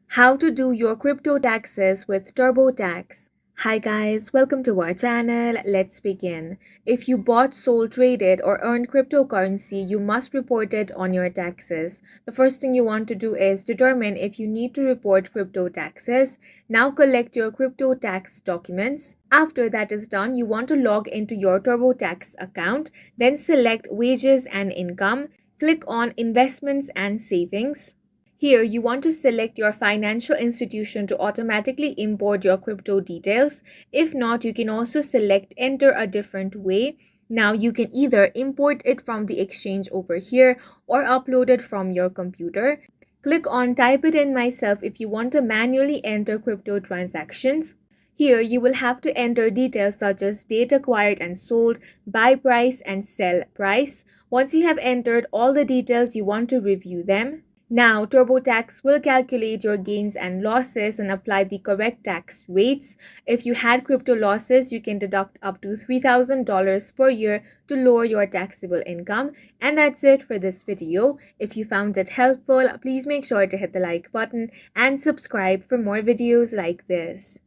How to do your crypto taxes with TurboTax. Hi guys, welcome to our channel. Let's begin. If you bought, sold, traded, or earned cryptocurrency, you must report it on your taxes. The first thing you want to do is determine if you need to report crypto taxes. Now collect your crypto tax documents. After that is done, you want to log into your TurboTax account, then select Wages and Income. Click on Investments and Savings. Here, you want to select your financial institution to automatically import your crypto details. If not, you can also select Enter a different way. Now, you can either import it from the exchange over here or upload it from your computer. Click on Type it in myself if you want to manually enter crypto transactions. Here, you will have to enter details such as date acquired and sold, buy price, and sell price. Once you have entered all the details, you want to review them. Now, TurboTax will calculate your gains and losses and apply the correct tax rates. If you had crypto losses, you can deduct up to $3,000 per year to lower your taxable income. And that's it for this video. If you found it helpful, please make sure to hit the like button and subscribe for more videos like this.